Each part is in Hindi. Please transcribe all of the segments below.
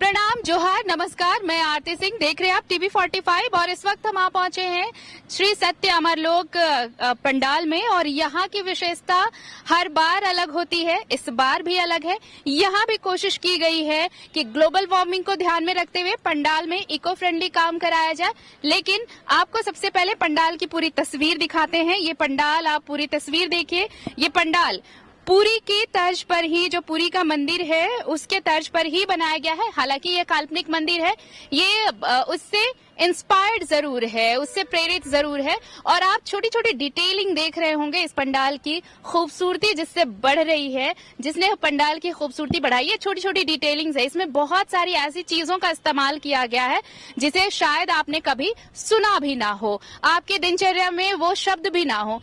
प्रणाम, जोहार, नमस्कार। मैं आरती सिंह, देख रहे हैं आप टीवी 45 और इस वक्त हम आ पहुंचे हैं श्री सत्य अमरलोक पंडाल में। और यहाँ की विशेषता हर बार अलग होती है, इस बार भी अलग है। यहाँ भी कोशिश की गई है कि ग्लोबल वार्मिंग को ध्यान में रखते हुए पंडाल में इको फ्रेंडली काम कराया जाए। लेकिन आपको सबसे पहले पंडाल की पूरी तस्वीर दिखाते हैं। ये पंडाल, आप पूरी तस्वीर देखिए। ये पंडाल पुरी की तर्ज पर ही, जो पुरी का मंदिर है उसके तर्ज पर ही बनाया गया है। हालांकि ये काल्पनिक मंदिर है, ये उससे इंस्पायर्ड जरूर है, उससे प्रेरित जरूर है। और आप छोटी छोटी डिटेलिंग देख रहे होंगे इस पंडाल की खूबसूरती जिससे बढ़ रही है, जिसने पंडाल की खूबसूरती बढ़ाई है। छोटी छोटी डिटेलिंग्स है, इसमें बहुत सारी ऐसी चीजों का इस्तेमाल किया गया है जिसे शायद आपने कभी सुना भी ना हो, आपके दिनचर्या में वो शब्द भी ना हो।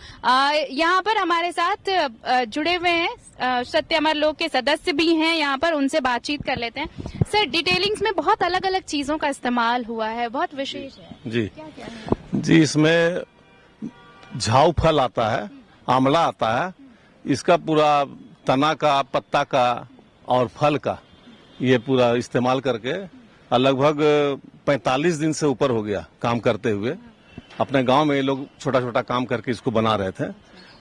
यहाँ पर हमारे साथ जुड़े हुए हैं सत्य अमरलोक के सदस्य भी हैं यहाँ पर, उनसे बातचीत कर लेते हैं। सर, डिटेलिंग्स में बहुत अलग अलग चीजों का इस्तेमाल हुआ है, बहुत विशेष है जी। क्या क्या है? जी, इसमें झाऊ फल आता है, आंवला आता है, इसका पूरा तना का, पत्ता का और फल का ये पूरा इस्तेमाल करके लगभग 45 दिन से ऊपर हो गया काम करते हुए। अपने गांव में ये लोग छोटा छोटा काम करके इसको बना रहे थे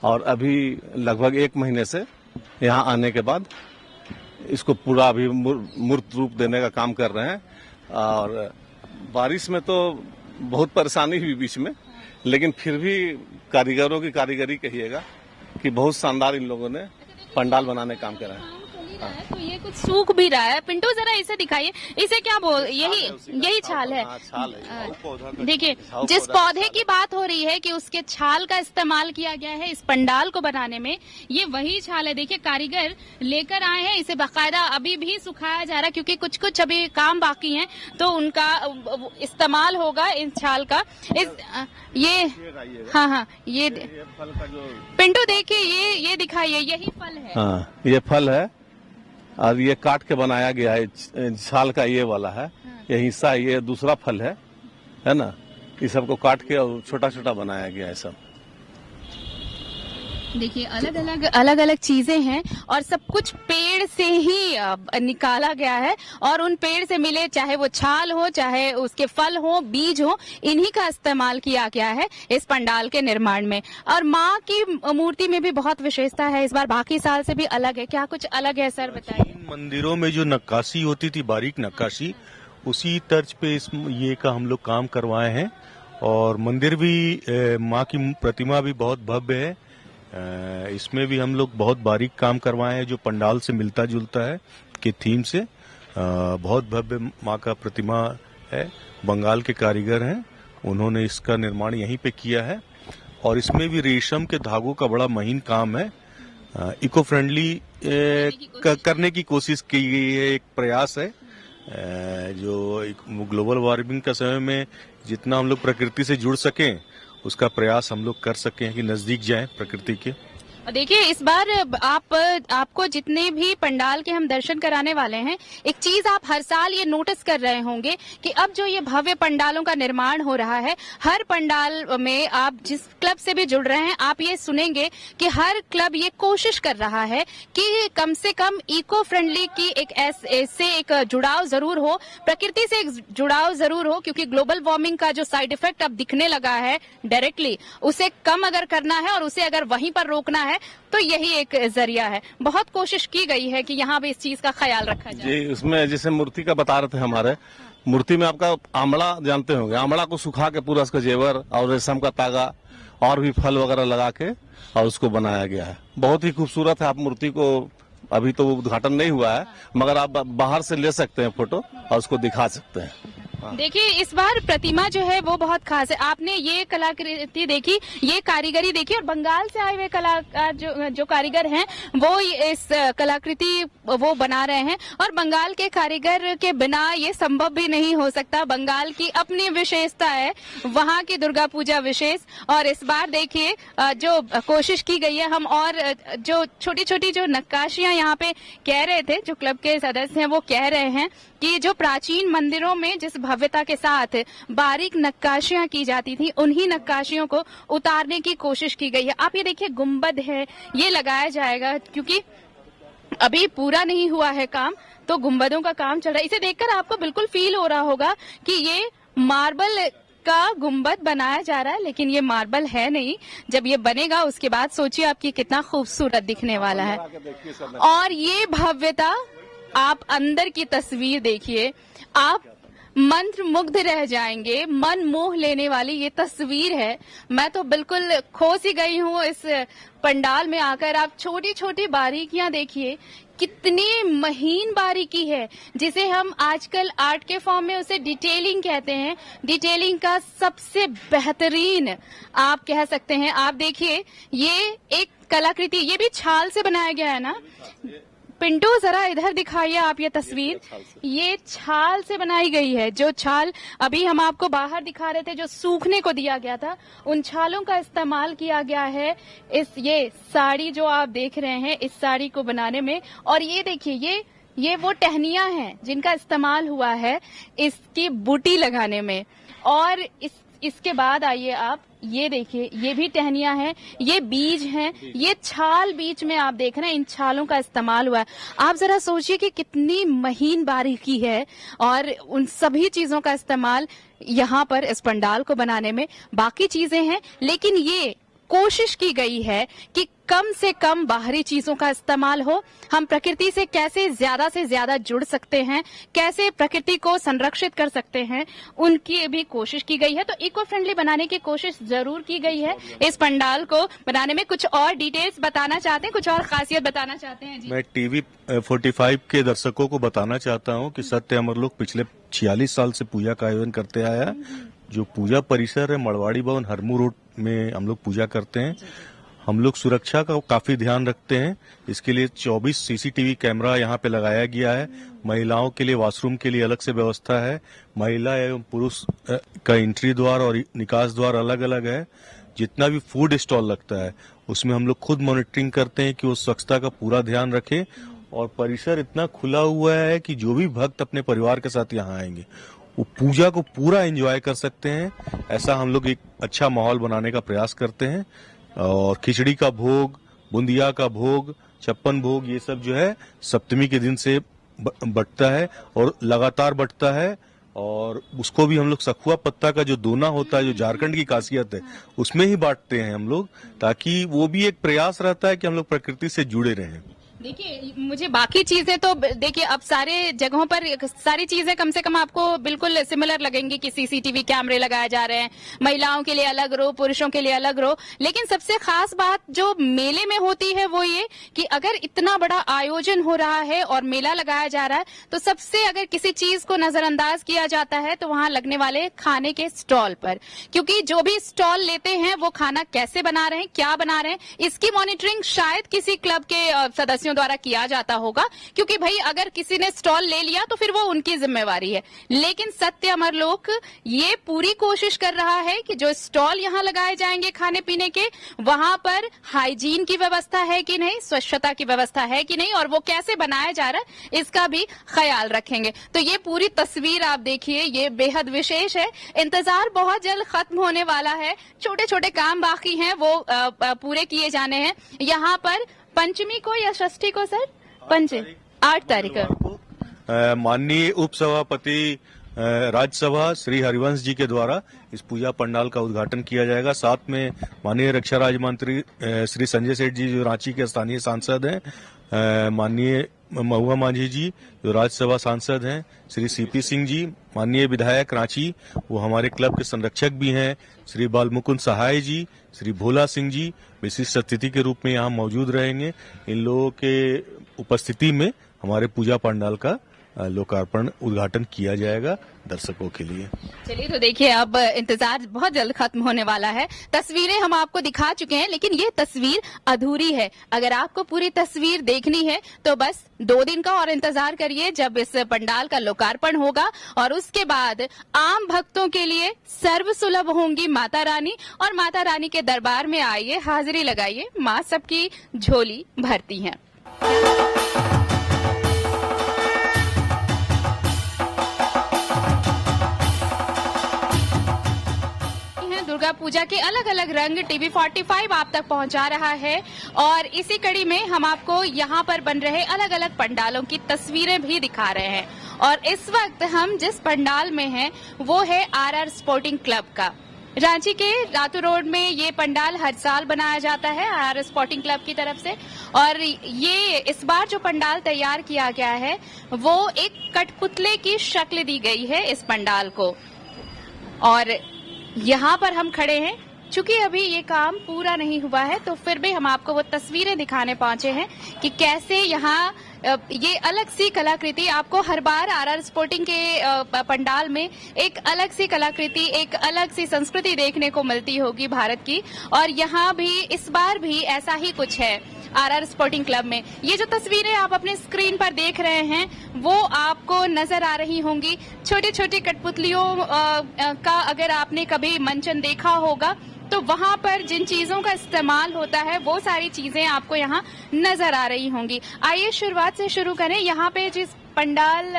और अभी लगभग 1 महीने से यहाँ आने के बाद इसको पूरा अभी मूर्त रूप देने का काम कर रहे हैं। और बारिश में तो बहुत परेशानी हुई बीच में, लेकिन फिर भी कारीगरों की कारीगरी कहिएगा कि बहुत शानदार इन लोगों ने पंडाल बनाने का काम करा है। तो ये कुछ सूख भी रहा है। पिंटू, जरा इसे दिखाइए, इसे क्या बोल, यही छाल है। देखिए, जिस पौधे की बात हो रही है कि उसके छाल का इस्तेमाल किया गया है इस पंडाल को बनाने में, ये वही छाल है। देखिए, कारीगर लेकर आए हैं इसे, बाकायदा अभी भी सुखाया जा रहा है क्योंकि कुछ कुछ अभी काम बाकी है, तो उनका इस्तेमाल होगा इन छाल का। ये हाँ, ये फल का जो पिंटू देखिए, ये दिखाइए, यही फल है। हाँ, ये फल है और ये काट के बनाया गया है। छाल का ये वाला है, ये हिस्सा, ये दूसरा फल है ना। ये सबको काट के और छोटा छोटा बनाया गया है सब। देखिए, अलग अलग चीजें हैं और सब कुछ पेड़ से ही निकाला गया है। और उन पेड़ से मिले, चाहे वो छाल हो, चाहे उसके फल हो, बीज हो, इन्हीं का इस्तेमाल किया गया है इस पंडाल के निर्माण में। और माँ की मूर्ति में भी बहुत विशेषता है, इस बार बाकी साल से भी अलग है। क्या कुछ अलग है सर, बताइए। मंदिरों में जो नक्काशी होती थी, बारीक नक्काशी, उसी तर्ज पे ये का हम लोग काम करवाए हैं। और मंदिर भी, माँ की प्रतिमा भी बहुत भव्य है। इसमें भी हम लोग बहुत बारीक काम करवाए हैं जो पंडाल से मिलता जुलता है के थीम से। बहुत भव्य माँ का प्रतिमा है, बंगाल के कारीगर हैं, उन्होंने इसका निर्माण यहीं पे किया है। और इसमें भी रेशम के धागों का बड़ा महीन काम है। इको फ्रेंडली करने की कोशिश की गई है, एक प्रयास है। जो ग्लोबल वार्मिंग का समय में जितना हम लोग प्रकृति से जुड़ सकें उसका प्रयास हम लोग कर सके हैं कि नजदीक जाएं प्रकृति के। देखिए, इस बार आपको जितने भी पंडाल के हम दर्शन कराने वाले हैं, एक चीज आप हर साल ये नोटिस कर रहे होंगे कि अब जो ये भव्य पंडालों का निर्माण हो रहा है, हर पंडाल में आप जिस क्लब से भी जुड़ रहे हैं, आप ये सुनेंगे कि हर क्लब ये कोशिश कर रहा है कि कम से कम इको फ्रेंडली की एक जुड़ाव जरूर हो, प्रकृति से एक जुड़ाव जरूर हो। क्योंकि ग्लोबल वार्मिंग का जो साइड इफेक्ट अब दिखने लगा है डायरेक्टली, उसे कम अगर करना है और उसे अगर वहीं पर रोकना है तो यही एक जरिया है। बहुत कोशिश की गई है कि यहाँ भी इस चीज का ख्याल रखा जाए। जी, उसमें जैसे मूर्ति का बता रहे थे, हमारे मूर्ति में आपका आंवला जानते होंगे, आंवला को सुखा के पूरा उसका जेवर और रेशम का तागा और भी फल वगैरह लगा के और उसको बनाया गया है। बहुत ही खूबसूरत है। आप मूर्ति को, अभी तो उद्घाटन नहीं हुआ है, मगर आप बाहर से ले सकते हैं फोटो और उसको दिखा सकते हैं। देखिए, इस बार प्रतिमा जो है वो बहुत खास है। आपने ये कलाकृति देखी, ये कारीगरी देखी, और बंगाल से आए हुए कलाकार जो कारीगर हैं वो इस कलाकृति वो बना रहे हैं। और बंगाल के कारीगर के बिना ये संभव भी नहीं हो सकता। बंगाल की अपनी विशेषता है, वहाँ की दुर्गा पूजा विशेष। और इस बार देखिए, जो कोशिश की गई है, हम और जो छोटी छोटी जो नक्काशियां यहाँ पे कह रहे थे, जो क्लब के सदस्य हैं वो कह रहे हैं कि जो प्राचीन मंदिरों में जिस भव्यता के साथ बारीक नक्काशियां की जाती थी, उन्हीं नक्काशियों को उतारने की कोशिश की गई है। आप ये देखिए, गुंबद है, ये लगाया जाएगा क्योंकि अभी पूरा नहीं हुआ है काम, तो गुंबदों का काम चल रहा है। इसे देखकर आपको बिल्कुल फील हो रहा होगा कि ये मार्बल का गुंबद बनाया जा रहा है, लेकिन ये मार्बल है नहीं। जब ये बनेगा उसके बाद सोचिए आपकी कितना खूबसूरत दिखने वाला है। और ये भव्यता, आप अंदर की तस्वीर देखिए, आप मंत्र मुग्ध रह जाएंगे। मन मोह लेने वाली ये तस्वीर है। मैं तो बिल्कुल खो सी गई हूँ इस पंडाल में आकर। आप छोटी छोटी बारीकियां देखिए, कितनी महीन बारीकी है, जिसे हम आजकल आर्ट के फॉर्म में उसे डिटेलिंग कहते हैं। डिटेलिंग का सबसे बेहतरीन आप कह सकते हैं। आप देखिए, ये एक कलाकृति, ये भी छाल से बनाया गया है ना पिंटू, जरा इधर दिखाइए आप ये तस्वीर। ये छाल से बनाई गई है। जो छाल अभी हम आपको बाहर दिखा रहे थे, जो सूखने को दिया गया था, उन छालों का इस्तेमाल किया गया है ये साड़ी जो आप देख रहे हैं, इस साड़ी को बनाने में। और ये देखिए, ये वो टहनियां हैं जिनका इस्तेमाल हुआ है इसकी बूटी लगाने में। और इसके बाद आइए आप ये देखिए, ये भी टहनियां हैं, ये बीज हैं, ये छाल बीच में आप देख रहे हैं, इन छालों का इस्तेमाल हुआ है। आप जरा सोचिए कि कितनी महीन बारीकी है, और उन सभी चीजों का इस्तेमाल यहाँ पर इस पंडाल को बनाने में। बाकी चीजें हैं, लेकिन ये कोशिश की गई है कि कम से कम बाहरी चीजों का इस्तेमाल हो। हम प्रकृति से कैसे ज्यादा जुड़ सकते हैं, कैसे प्रकृति को संरक्षित कर सकते हैं, उनकी भी कोशिश की गई है। तो इको फ्रेंडली बनाने की कोशिश जरूर की गई है। इस पंडाल को बनाने में कुछ और डिटेल्स बताना चाहते हैं, कुछ और खासियत बताना चाहते हैं जी? मैं टीवी 45 के दर्शकों को बताना चाहता हूं कि सत्य अमरलोक पिछले 46 साल से पूजा का आयोजन करते आया है। जो पूजा परिसर है मड़वाड़ी भवन हरमू रोड में हम लोग पूजा करते हैं। हम लोग सुरक्षा का काफी ध्यान रखते हैं। इसके लिए 24 सीसीटीवी कैमरा यहाँ पे लगाया गया है। महिलाओं के लिए वॉशरूम के लिए अलग से व्यवस्था है। महिला एवं पुरुष का एंट्री द्वार और निकास द्वार अलग अलग है। जितना भी फूड स्टॉल लगता है उसमें हम लोग खुद मॉनिटरिंग करते हैं कि वो स्वच्छता का पूरा ध्यान रखें। और परिसर इतना खुला हुआ है कि जो भी भक्त अपने परिवार के साथ यहाँ आएंगे वो पूजा को पूरा एंजॉय कर सकते हैं। ऐसा हम लोग एक अच्छा माहौल बनाने का प्रयास करते हैं। और खिचड़ी का भोग, बुंदिया का भोग, 56 भोग, ये सब जो है सप्तमी के दिन से बटता है और लगातार बटता है। और उसको भी हम लोग सखुआ पत्ता का जो दोना होता है, जो झारखंड की खासियत है, उसमें ही बांटते हैं हम लोग, ताकि वो भी एक प्रयास रहता है कि हम लोग प्रकृति से जुड़े रहें। देखिए, मुझे बाकी चीजें तो देखिए, अब सारे जगहों पर सारी चीजें कम से कम आपको बिल्कुल सिमिलर लगेंगी कि सीसीटीवी कैमरे लगाए जा रहे हैं, महिलाओं के लिए अलग रो, पुरुषों के लिए अलग रो। लेकिन सबसे खास बात जो मेले में होती है वो ये कि अगर इतना बड़ा आयोजन हो रहा है और मेला लगाया जा रहा है, तो सबसे अगर किसी चीज को नजरअंदाज किया जाता है तो वहां लगने वाले खाने के स्टॉल पर। क्योंकि जो भी स्टॉल लेते हैं वो खाना कैसे बना रहे हैं, क्या बना रहे हैं, इसकी मॉनिटरिंग शायद किसी क्लब के सदस्यों द्वारा किया जाता होगा। क्योंकि भाई अगर किसी ने स्टॉल ले लिया तो फिर वो उनकी जिम्मेवारी है। लेकिन सत्य अमरलोक ये पूरी कोशिश कर रहा है कि जो स्टॉल यहाँ लगाए जाएंगे खाने पीने के, वहां पर हाइजीन की व्यवस्था है कि नहीं, स्वच्छता की व्यवस्था है कि नहीं, और वो कैसे बनाया जा रहा है इसका भी ख्याल रखेंगे। तो ये पूरी तस्वीर आप देखिए, ये बेहद विशेष है। इंतजार बहुत जल्द खत्म होने वाला है। छोटे छोटे काम बाकी हैं, वो पूरे किए जाने हैं। यहाँ पर पंचमी को या षष्ठी को सर? 8 तारीख को माननीय उप सभापति राज्यसभा श्री हरिवंश जी के द्वारा इस पूजा पंडाल का उद्घाटन किया जाएगा। साथ में माननीय रक्षा राज्य मंत्री श्री संजय सेठ जी जो रांची के स्थानीय सांसद हैं, माननीय महुआ मांझी जी जो राज्यसभा सांसद हैं, श्री सीपी सिंह जी माननीय विधायक रांची, वो हमारे क्लब के संरक्षक भी हैं, श्री बालमुकुंद सहाय जी, श्री भोला सिंह जी विशिष्ट अतिथि के रूप में यहाँ मौजूद रहेंगे। इन लोगों के उपस्थिति में हमारे पूजा पंडाल का लोकार्पण उद्घाटन किया जाएगा दर्शकों के लिए। चलिए, तो देखिए अब इंतजार बहुत जल्द खत्म होने वाला है। तस्वीरें हम आपको दिखा चुके हैं, लेकिन ये तस्वीर अधूरी है। अगर आपको पूरी तस्वीर देखनी है तो बस 2 दिन का और इंतजार करिए, जब इस पंडाल का लोकार्पण होगा। और उसके बाद आम भक्तों के लिए सर्व सुलभ होंगी माता रानी, और माता रानी के दरबार में आइए, हाजिरी लगाइए, माँ सबकी झोली भरती है। दुर्गा पूजा के अलग अलग रंग टीवी 45 आप तक पहुंचा रहा है और इसी कड़ी में हम आपको यहाँ पर बन रहे अलग अलग पंडालों की तस्वीरें भी दिखा रहे हैं। और इस वक्त हम जिस पंडाल में हैं वो है आरआर स्पोर्टिंग क्लब का। रांची के रातू रोड में ये पंडाल हर साल बनाया जाता है आरआर स्पोर्टिंग क्लब की तरफ से। और ये इस बार जो पंडाल तैयार किया गया है वो एक कठपुतले की शक्ल दी गई है इस पंडाल को। और यहाँ पर हम खड़े हैं, चूंकि अभी ये काम पूरा नहीं हुआ है तो फिर भी हम आपको वो तस्वीरें दिखाने पहुंचे हैं कि कैसे यहाँ ये अलग सी कलाकृति आपको हर बार आरआर स्पोर्टिंग के पंडाल में एक अलग सी कलाकृति, एक अलग सी संस्कृति देखने को मिलती होगी भारत की। और यहाँ भी इस बार भी ऐसा ही कुछ है आरआर स्पोर्टिंग क्लब में। ये जो तस्वीरें आप अपने स्क्रीन पर देख रहे हैं वो आपको नजर आ रही होंगी। छोटी छोटी कठपुतलियों का अगर आपने कभी मंचन देखा होगा तो वहां पर जिन चीजों का इस्तेमाल होता है वो सारी चीजें आपको यहाँ नजर आ रही होंगी। आइए शुरुआत से शुरू करें। यहाँ पे जिस पंडाल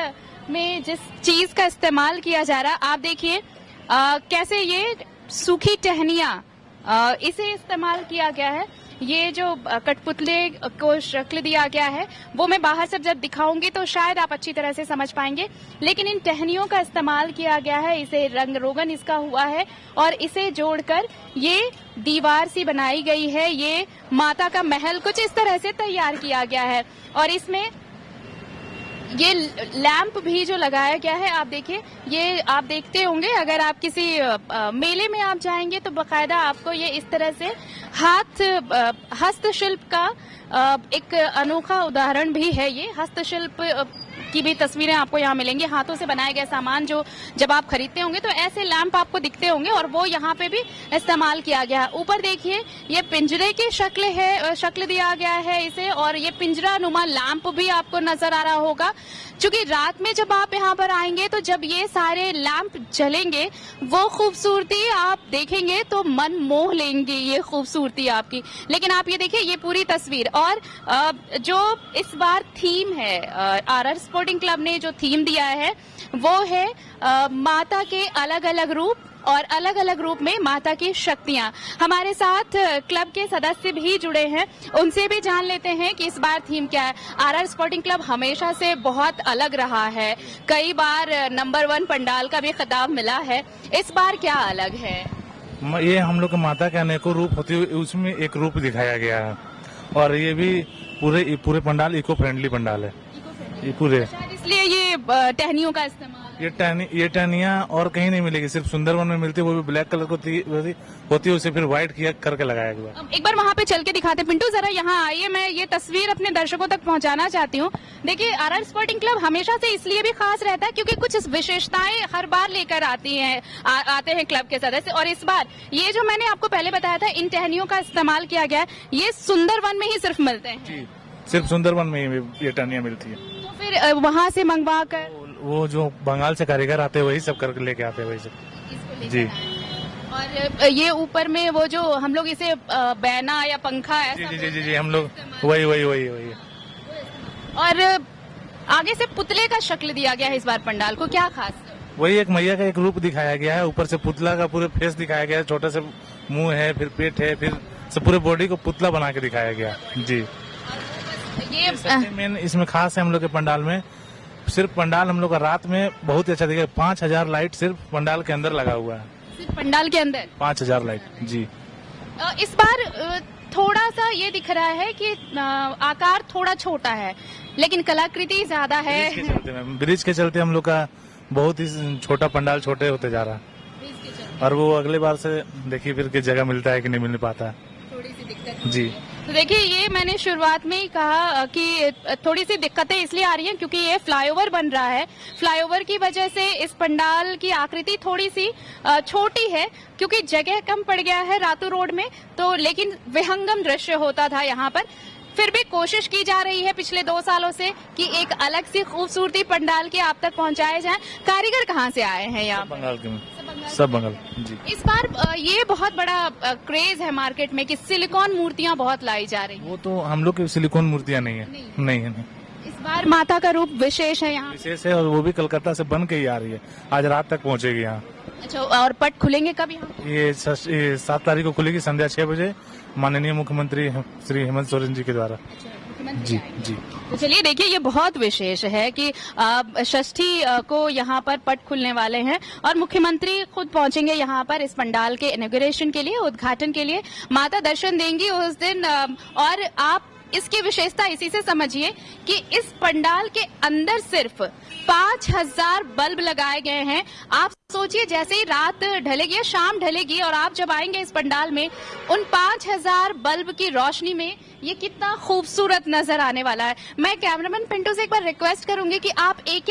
में जिस चीज का इस्तेमाल किया जा रहा है आप देखिए कैसे ये सूखी टहनियां इसे इस्तेमाल किया गया है। ये जो कठपुतले को शक्ल दिया गया है वो मैं बाहर से जब दिखाऊंगी तो शायद आप अच्छी तरह से समझ पाएंगे, लेकिन इन टहनियों का इस्तेमाल किया गया है। इसे रंग रोगन इसका हुआ है और इसे जोड़कर ये दीवार सी बनाई गई है। ये माता का महल कुछ इस तरह से तैयार किया गया है और इसमें ये लैंप भी जो लगाया गया है आप देखिए, ये आप देखते होंगे अगर आप किसी मेले में आप जाएंगे तो बकायदा आपको ये इस तरह से हस्तशिल्प का एक अनोखा उदाहरण भी है। ये हस्तशिल्प की भी तस्वीरें आपको यहाँ मिलेंगी। हाथों से बनाए गए सामान जो जब आप खरीदते होंगे तो ऐसे लैंप आपको दिखते होंगे और वो यहाँ पे भी इस्तेमाल किया गया है। ऊपर देखिए ये पिंजरे की शक्ल दिया गया है इसे, और ये पिंजरा नुमा लैंप भी आपको नजर आ रहा होगा। क्योंकि रात में जब आप यहाँ पर आएंगे तो जब ये सारे लैंप जलेंगे वो खूबसूरती आप देखेंगे तो मन मोह लेंगे ये खूबसूरती आपकी। लेकिन आप ये देखिए ये पूरी तस्वीर। और जो इस बार थीम है आरआर स्पोर्टिंग क्लब ने जो थीम दिया है वो है माता के अलग अलग रूप और अलग अलग रूप में माता की शक्तियां। हमारे साथ क्लब के सदस्य भी जुड़े हैं, उनसे भी जान लेते हैं कि इस बार थीम क्या है। आरआर स्पोर्टिंग क्लब हमेशा से बहुत अलग रहा है, कई बार नंबर 1 पंडाल का भी खिताब मिला है। इस बार क्या अलग है? ये हम लोग माता के अनेकों रूप होते हुए उसमें एक रूप दिखाया गया है और ये भी पूरे पंडाल इको फ्रेंडली पंडाल है। ये पूरे इसलिए ये टहनियों का इस्तेमाल, ये टहनियाँ और कहीं नहीं मिलेगी, सिर्फ सुंदरवन में मिलती है। वो भी ब्लैक कलर होती है, उसे फिर व्हाइट किया करके लगाया गया। एक बार वहाँ पे चल के दिखाते। पिंटू जरा यहाँ आइए, मैं ये तस्वीर अपने दर्शकों तक पहुँचाना चाहती हूँ। देखिए आरआर स्पोर्टिंग क्लब हमेशा से इसलिए भी खास रहता है क्योंकि कुछ विशेषताएं हर बार लेकर आते हैं क्लब के सदस्य। और इस बार ये जो मैंने आपको पहले बताया था इन टहनियों का इस्तेमाल किया गया है, ये सुंदरवन में ही सिर्फ मिलते हैं। जी, सिर्फ सुंदरवन में ही ये टहनियाँ मिलती है। तो फिर वहाँ से मंगवा कर वो जो बंगाल से कारीगर आते हैं वही सब करके लेके आते हैं, वही सब। जी। और ये ऊपर में वो जो हम लोग इसे बैना या पंखा ऐसा जी हम लोग वही। और आगे से पुतले का शक्ल दिया गया है इस बार पंडाल को, क्या खास? वही एक मैया का एक रूप दिखाया गया है, ऊपर से पुतला का पूरे फेस दिखाया गया है, छोटा सा मुंह है, फिर पेट है, फिर से पूरे बॉडी को पुतला बना के दिखाया गया। जी, ये सबसे मेन इसमें खास है हम लोग के पंडाल में। सिर्फ पंडाल हम लोग का रात में बहुत ही अच्छा दिखेगा। 5000 लाइट सिर्फ पंडाल के अंदर लगा हुआ है। सिर्फ पंडाल के अंदर 5000 लाइट। जी, इस बार थोड़ा सा ये दिख रहा है कि आकार थोड़ा छोटा है लेकिन कलाकृति ज्यादा है। ब्रिज के चलते हम लोग का बहुत ही छोटा पंडाल छोटे होते जा रहा है और वो अगले बार से देखिए फिर किस जगह मिलता है कि नहीं मिल पाता है, थोड़ी सी दिक्कत। जी, तो देखिए ये मैंने शुरुआत में ही कहा कि थोड़ी सी दिक्कतें इसलिए आ रही हैं क्योंकि ये फ्लाईओवर बन रहा है। फ्लाईओवर की वजह से इस पंडाल की आकृति थोड़ी सी छोटी है क्योंकि जगह कम पड़ गया है रातू रोड में, तो लेकिन विहंगम दृश्य होता था यहाँ पर। फिर भी कोशिश की जा रही है पिछले 2 सालों से कि एक अलग सी खूबसूरती पंडाल के आप तक पहुंचाए जाए। कारीगर कहाँ से आए हैं यहाँ? बंगाल के, सब बंगाल। जी, इस बार ये बहुत बड़ा क्रेज है मार्केट में कि सिलिकॉन मूर्तियां बहुत लाई जा रही हैं। वो तो हम लोग की सिलिकॉन मूर्तियाँ नहीं है। नहीं। इस बार माता का रूप विशेष है यहाँ। विशेष है और वो भी कलकत्ता से बन के ही आ रही है, आज रात तक पहुंचेगी यहाँ। अच्छा, और पट खुलेंगे कब यहाँ? ये 7 तारीख को खुलेगी संध्या 6 बजे, माननीय मुख्यमंत्री श्री हेमंत सोरेन जी के द्वारा। जी जी। तो चलिए देखिए, ये बहुत विशेष है कि षष्ठी को यहाँ पर पट खुलने वाले हैं और मुख्यमंत्री खुद पहुंचेंगे यहाँ पर इस पंडाल के इनॉग्रेशन के लिए, उद्घाटन के लिए। माता दर्शन देंगी उस दिन और आप इसकी विशेषता इसी से समझिए कि इस पंडाल के अंदर सिर्फ 5000 बल्ब लगाए गए हैं। आप सोचिए, जैसे ही रात ढलेगी, शाम ढलेगी और आप जब आएंगे इस पंडाल में, उन 5000 बल्ब की रोशनी में ये कितना खूबसूरत नजर आने वाला है। मैं कैमरामैन पिंटू से एक बार रिक्वेस्ट करूंगी कि आप एक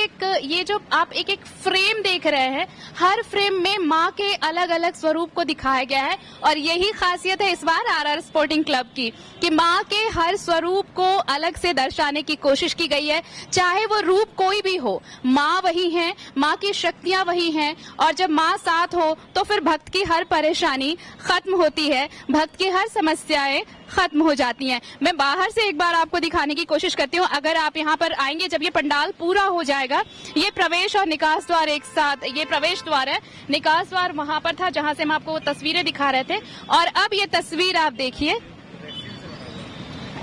एक फ्रेम देख रहे हैं, हर फ्रेम में माँ के अलग अलग स्वरूप को दिखाया गया है और यही खासियत है इस बार आरआर स्पोर्टिंग क्लब की कि माँ के हर स्वरूप को अलग से दर्शाने की कोशिश की गई है। चाहे वो रूप कोई भी हो, माँ वही है, माँ की शक्तियां वही हैं और जब माँ साथ हो तो फिर भक्त की हर परेशानी खत्म होती है, भक्त की हर समस्याएं खत्म हो जाती हैं। मैं बाहर से एक बार आपको दिखाने की कोशिश करती हूँ। अगर आप यहाँ पर आएंगे, जब ये पंडाल पूरा हो जाएगा, ये प्रवेश और निकास द्वार एक साथ, ये प्रवेश द्वार है, निकास द्वार वहां पर था जहां से हम आपको वो तस्वीरें दिखा रहे थे और अब ये तस्वीर आप देखिए।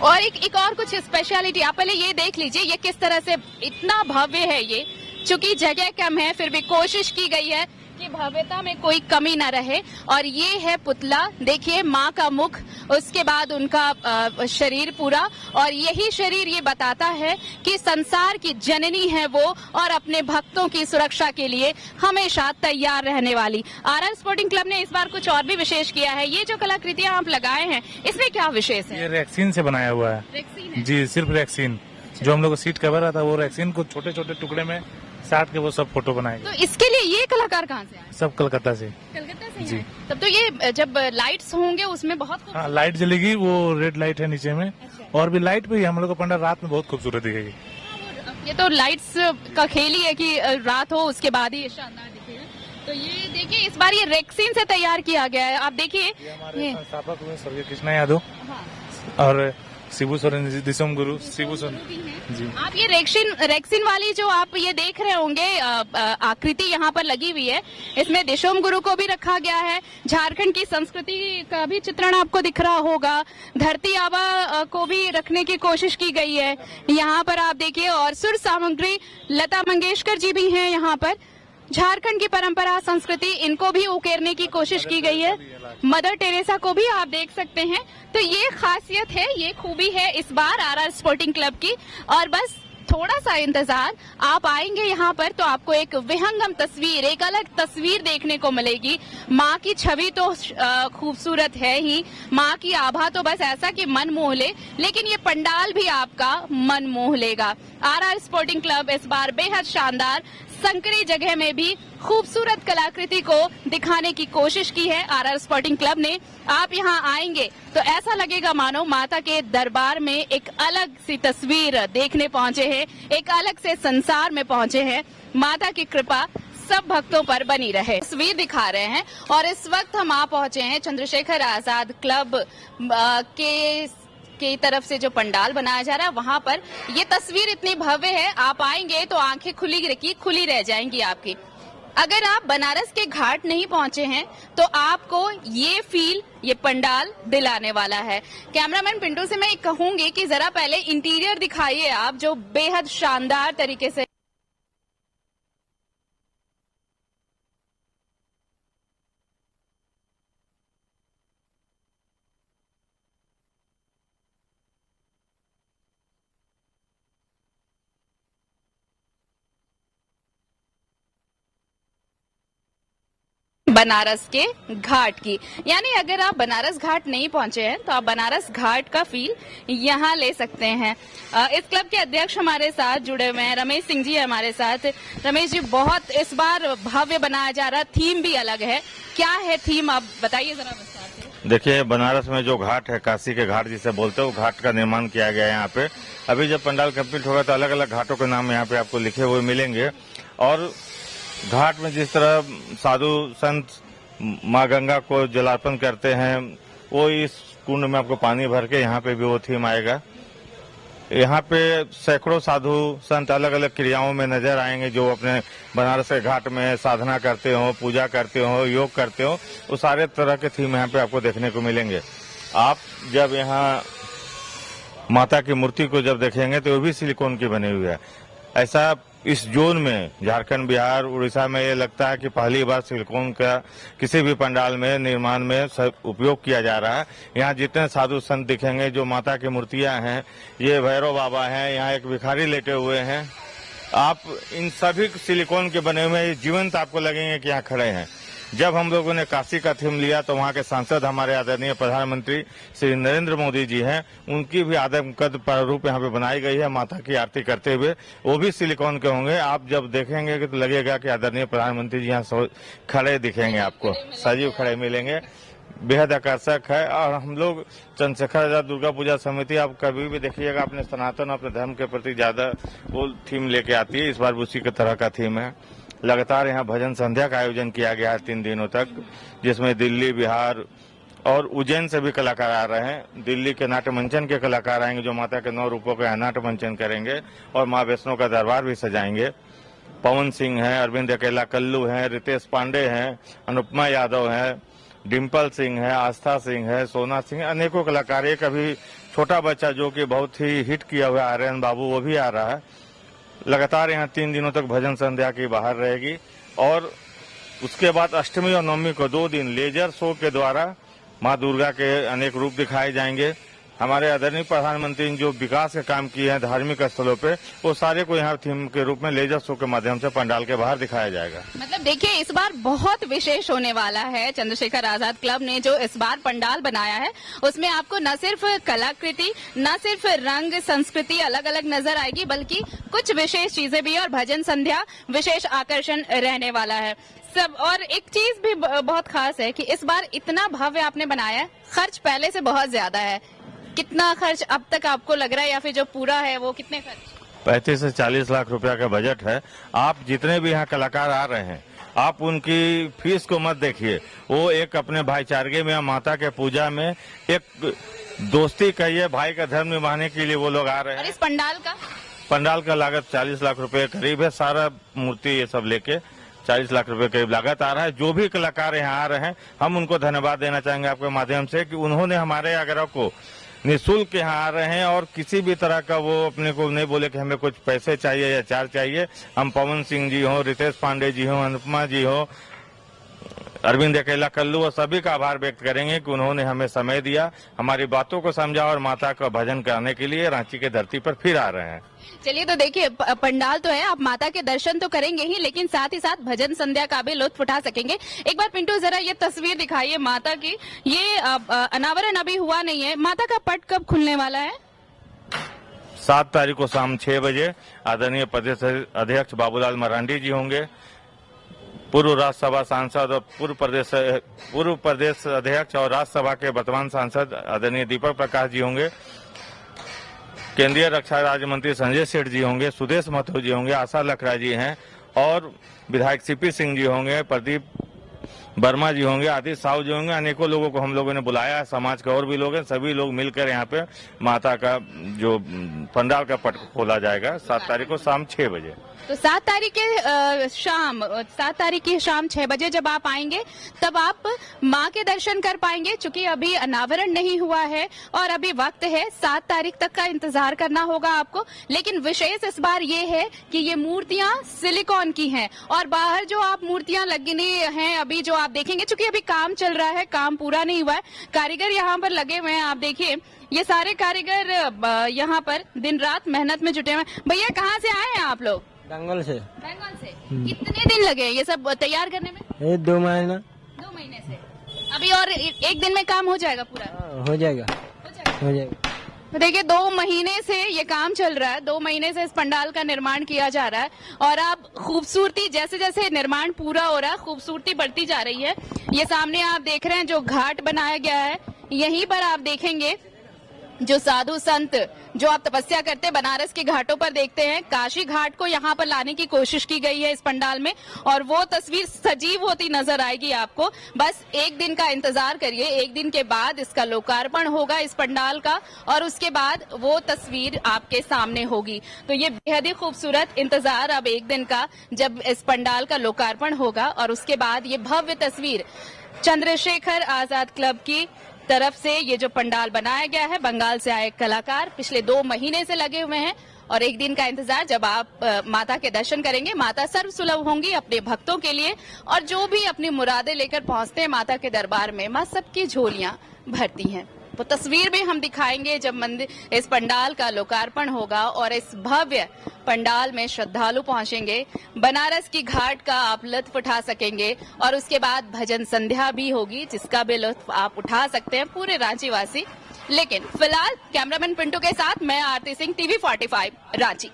और एक और कुछ स्पेशलिटी आप पहले ये देख लीजिए, ये किस तरह से इतना भव्य है। ये चूंकि जगह कम है फिर भी कोशिश की गई है कि भव्यता में कोई कमी न रहे। और ये है पुतला, देखिए माँ का मुख, उसके बाद उनका शरीर पूरा, और यही शरीर ये बताता है कि संसार की जननी है वो और अपने भक्तों की सुरक्षा के लिए हमेशा तैयार रहने वाली। आरआर स्पोर्टिंग क्लब ने इस बार कुछ और भी विशेष किया है। ये जो कलाकृतियां आप लगाए हैं, इसमें क्या विशेष है? ये रेक्सीन से बनाया हुआ है। रेक्सीन है? जी, सिर्फ रेक्सीन। जो हम लोग को सीट कवर आता है वो रेक्सीन को छोटे छोटे टुकड़े में साट के वो सब फोटो बनाएंगे। तो इसके लिए ये कलाकार कहाँ से आए? सब कलकत्ता से। कलकत्ता से जी। हैं? तब तो ये जब लाइट्स होंगे उसमें बहुत हाँ, लाइट जलेगी, वो रेड लाइट है नीचे में। अच्छा। और भी लाइट भी हम लोग को पंडाल रात में बहुत खूबसूरत दिखेगी। ये तो लाइट्स का खेल ही है कि रात हो उसके बाद ही शानदार दिखेगा। तो ये देखिए, इस बार ये रेक्सीन से तैयार किया गया है। आप देखिए, ये हमारे संस्थापक हुए स्वर्गीय कृष्णा यादव और शिबू सोरेन जी, दिसोम गुरु शिबू सोरेन जी। आप ये रेक्सिन वाली जो आप ये देख रहे होंगे आकृति यहाँ पर लगी हुई है, इसमें दिशोम गुरु को भी रखा गया है। झारखंड की संस्कृति का भी चित्रण आपको दिख रहा होगा। धरती आबा को भी रखने की कोशिश की गई है यहाँ पर, आप देखिए। और सुर सामग्री लता मंगेशकर जी भी हैं यहाँ पर। झारखंड की परंपरा, संस्कृति, इनको भी उकेरने की कोशिश की गई है। मदर टेरेसा को भी आप देख सकते हैं। तो ये खासियत है, ये खूबी है इस बार आरआर स्पोर्टिंग क्लब की। और बस थोड़ा सा इंतजार, आप आएंगे यहाँ पर तो आपको एक विहंगम तस्वीर, एक अलग तस्वीर देखने को मिलेगी। माँ की छवि तो खूबसूरत है ही, माँ की आभा तो बस ऐसा कि मन मोह ले, लेकिन ये पंडाल भी आपका मन मोह लेगा। आरआर स्पोर्टिंग क्लब इस बार बेहद शानदार संकरी जगह में भी खूबसूरत कलाकृति को दिखाने की कोशिश की है आरआर स्पोर्टिंग क्लब ने। आप यहाँ आएंगे तो ऐसा लगेगा मानो माता के दरबार में एक अलग सी तस्वीर देखने पहुंचे हैं, एक अलग से संसार में पहुंचे हैं। माता की कृपा सब भक्तों पर बनी रहे। तस्वीर दिखा रहे हैं और इस वक्त हम आ पहुंचे हैं चंद्रशेखर आजाद क्लब की तरफ से जो पंडाल बनाया जा रहा है वहां पर। ये तस्वीर इतनी भव्य है, आप आएंगे तो आंखें खुली रह जाएंगी आपकी। अगर आप बनारस के घाट नहीं पहुंचे हैं तो आपको ये फील, ये पंडाल दिलाने वाला है। कैमरामैन पिंटू से मैं कहूंगी कि जरा पहले इंटीरियर दिखाइए आप, जो बेहद शानदार तरीके से बनारस के घाट की। यानी अगर आप बनारस घाट नहीं पहुंचे हैं तो आप बनारस घाट का फील यहाँ ले सकते हैं। इस क्लब के अध्यक्ष हमारे साथ जुड़े हुए हैं, रमेश सिंह जी हमारे साथ। रमेश जी, बहुत इस बार भव्य बनाया जा रहा, थीम भी अलग है, क्या है थीम आप बताइए जरा विस्तार से। देखिए, बनारस में जो घाट है, काशी के घाट जिसे बोलते हैं, वो घाट का निर्माण किया गया है यहाँ पे। अभी जब पंडाल कंप्लीट होगा तो अलग अलग घाटों के नाम यहाँ पे आपको लिखे हुए मिलेंगे। और घाट में जिस तरह साधु संत माँ गंगा को जलार्पण करते हैं, वो इस कुंड में आपको पानी भर के यहाँ पे भी वो थीम आएगा। यहाँ पे सैकड़ों साधु संत अलग अलग क्रियाओं में नजर आएंगे, जो अपने बनारस के घाट में साधना करते हो, पूजा करते हो, योग करते हो। वो सारे तरह के थीम यहाँ पे आपको देखने को मिलेंगे। आप जब यहाँ माता की मूर्ति को जब देखेंगे तो वो भी सिलिकॉन की बनी हुई है। ऐसा इस जोन में झारखंड, बिहार, उड़ीसा में ये लगता है कि पहली बार सिलिकॉन का किसी भी पंडाल में निर्माण में उपयोग किया जा रहा है। यहाँ जितने साधु संत दिखेंगे, जो माता की मूर्तियां हैं, ये भैरव बाबा हैं, यहाँ एक भिखारी लेटे हुए हैं, आप इन सभी सिलिकॉन के बने हुए जीवंत आपको लगेंगे कि यहाँ खड़े हैं। जब हम लोगों ने काशी का थीम लिया तो वहाँ के सांसद हमारे आदरणीय प्रधानमंत्री श्री नरेंद्र मोदी जी हैं, उनकी भी आदम कद प्रारूप यहाँ पे बनाई गई है माता की आरती करते हुए, वो भी सिलिकॉन के होंगे। आप जब देखेंगे कि तो लगेगा कि आदरणीय प्रधानमंत्री जी यहाँ खड़े दिखेंगे, आपको सजीव खड़े मिलेंगे। बेहद आकर्षक है। और हम लोग चंद्रशेखर आजाद दुर्गा पूजा समिति, आप कभी भी देखिएगा अपने सनातन, अपने धर्म के प्रति ज्यादा वो थीम लेके आती है। इस बार उसी के तरह का थीम है। लगातार यहाँ भजन संध्या का आयोजन किया गया है 3 दिनों तक, जिसमें दिल्ली, बिहार और उज्जैन से भी कलाकार आ रहे हैं। दिल्ली के नाट्य मंचन के कलाकार आएंगे, जो माता के 9 रूपों का नाट्य मंचन करेंगे और माँ वैष्णो का दरबार भी सजाएंगे। पवन सिंह हैं, अरविंद अकेला कल्लू हैं, रितेश पांडे हैं, अनुपमा यादव हैं, डिम्पल सिंह है, आस्था सिंह है, सोना सिंह, अनेकों कलाकार। एक अभी छोटा बच्चा जो कि बहुत ही हिट किया हुआ आर्यन बाबू, वो भी आ रहा है। लगातार यहाँ 3 दिनों तक भजन संध्या की बाहर रहेगी। और उसके बाद अष्टमी और नवमी को 2 दिन लेजर शो के द्वारा माँ दुर्गा के अनेक रूप दिखाए जाएंगे। हमारे आदरणीय प्रधानमंत्री ने जो विकास के काम किए हैं धार्मिक स्थलों पे, वो सारे को यहाँ थीम के रूप में लेजर शो के माध्यम से पंडाल के बाहर दिखाया जाएगा। मतलब देखिए, इस बार बहुत विशेष होने वाला है। चंद्रशेखर आजाद क्लब ने जो इस बार पंडाल बनाया है, उसमें आपको न सिर्फ कलाकृति, न सिर्फ रंग, संस्कृति अलग अलग नजर आएगी, बल्कि कुछ विशेष चीजें भी और भजन संध्या विशेष आकर्षण रहने वाला है सब। और एक चीज भी बहुत खास है कि इस बार इतना भव्य आपने बनाया है, खर्च पहले से बहुत ज्यादा है। कितना खर्च अब तक आपको लग रहा है, या फिर जो पूरा है वो कितने खर्च? 35 से 40 लाख रुपया का बजट है। आप जितने भी यहाँ कलाकार आ रहे हैं, आप उनकी फीस को मत देखिए। वो एक अपने भाईचारे में, माता के पूजा में, एक दोस्ती कहिए, भाई का धर्म निभाने के लिए वो लोग आ रहे हैं। और इस पंडाल का लागत 40 लाख रुपए करीब है। सारा मूर्ति ये सब लेके 40 लाख रुपए करीब लागत आ रहा है। जो भी कलाकार यहाँ आ रहे हैं, हम उनको धन्यवाद देना चाहेंगे आपके माध्यम से कि उन्होंने हमारे आग्रह को निःशुल्क यहाँ आ रहे हैं और किसी भी तरह का वो अपने को नहीं बोले कि हमें कुछ पैसे चाहिए या चार्ज चाहिए। हम पवन सिंह जी हो, रितेश पांडे जी हो, अनुपमा जी हो, अरविंद अकेला कल्लू और सभी का आभार व्यक्त करेंगे कि उन्होंने हमें समय दिया, हमारी बातों को समझा और माता का भजन करने के लिए रांची के धरती पर फिर आ रहे हैं। चलिए, तो देखिए, पंडाल तो है, आप माता के दर्शन तो करेंगे ही, लेकिन साथ ही साथ भजन संध्या का भी लुत्फ उठा सकेंगे। एक बार पिंटू जरा ये तस्वीर दिखाइए माता की। ये अनावरण अभी हुआ नहीं है, माता का पट कब खुलने वाला है? 7 तारीख को शाम 6 बजे आदरणीय प्रदेश अध्यक्ष बाबूलाल मरांडी जी होंगे, पूर्व राज्यसभा सांसद और पूर्व प्रदेश अध्यक्ष और राज्यसभा के वर्तमान सांसद आदरणीय दीपक प्रकाश जी होंगे, केंद्रीय रक्षा राज्य मंत्री संजय सेठ जी होंगे, सुदेश महतो जी होंगे, आशा लखरा जी हैं और विधायक सीपी सिंह जी होंगे, प्रदीप वर्मा जी होंगे, आदित्य साहू जी होंगे। अनेकों लोगों को हम लोगों ने बुलाया है, समाज के और भी लोग हैं। सभी लोग मिलकर यहाँ पे माता का जो पंडाल का पट खोला जाएगा 7 तारीख को शाम 6 बजे। तो 7 तारीख की शाम 6 बजे जब आप आएंगे, तब आप माँ के दर्शन कर पाएंगे। चूंकि अभी अनावरण नहीं हुआ है और अभी वक्त है, 7 तारीख तक का इंतजार करना होगा आपको। लेकिन विशेष इस बार ये है कि ये मूर्तियां सिलिकॉन की हैं और बाहर जो आप मूर्तियां लगनी हैं अभी जो आप देखेंगे, चूंकि अभी काम चल रहा है, काम पूरा नहीं हुआ है, कारीगर यहाँ पर लगे हुए हैं। आप देखिए, ये सारे कारीगर यहाँ पर दिन रात मेहनत में जुटे हुए हैं। भैया, कहाँ से आए हैं आप लोग? बंगाल से। कितने दिन लगे ये सब तैयार करने में? 2 महीना। 2 महीने से। अभी और एक दिन में काम हो जाएगा पूरा? हो जाएगा। तो देखिए, 2 महीने से ये काम चल रहा है, 2 महीने से इस पंडाल का निर्माण किया जा रहा है और अब खूबसूरती, जैसे जैसे निर्माण पूरा हो रहा है, खूबसूरती बढ़ती जा रही है। ये सामने आप देख रहे हैं जो घाट बनाया गया है, यहीं पर आप देखेंगे जो साधु संत जो आप तपस्या करते बनारस के घाटों पर देखते हैं, काशी घाट को यहाँ पर लाने की कोशिश की गई है इस पंडाल में, और वो तस्वीर सजीव होती नजर आएगी आपको। बस एक दिन का इंतजार करिए, एक दिन के बाद इसका लोकार्पण होगा इस पंडाल का, और उसके बाद वो तस्वीर आपके सामने होगी। तो ये बेहद ही खूबसूरत इंतजार अब एक दिन का, जब इस पंडाल का लोकार्पण होगा और उसके बाद ये भव्य तस्वीर चंद्रशेखर आजाद क्लब की तरफ से ये जो पंडाल बनाया गया है, बंगाल से आए कलाकार पिछले 2 महीने से लगे हुए हैं, और एक दिन का इंतजार जब आप माता के दर्शन करेंगे। माता सर्वसुलभ होंगी अपने भक्तों के लिए, और जो भी अपनी मुरादें लेकर पहुंचते हैं माता के दरबार में, मां सबकी झोलियां भरती हैं। वो तस्वीर भी हम दिखाएंगे जब मंदिर इस पंडाल का लोकार्पण होगा और इस भव्य पंडाल में श्रद्धालु पहुंचेंगे। बनारस की घाट का आप लुत्फ उठा सकेंगे, और उसके बाद भजन संध्या भी होगी जिसका भी लुत्फ आप उठा सकते हैं पूरे रांची वासी। लेकिन फिलहाल कैमरामैन पिंटू के साथ मैं आरती सिंह, TV 45 रांची।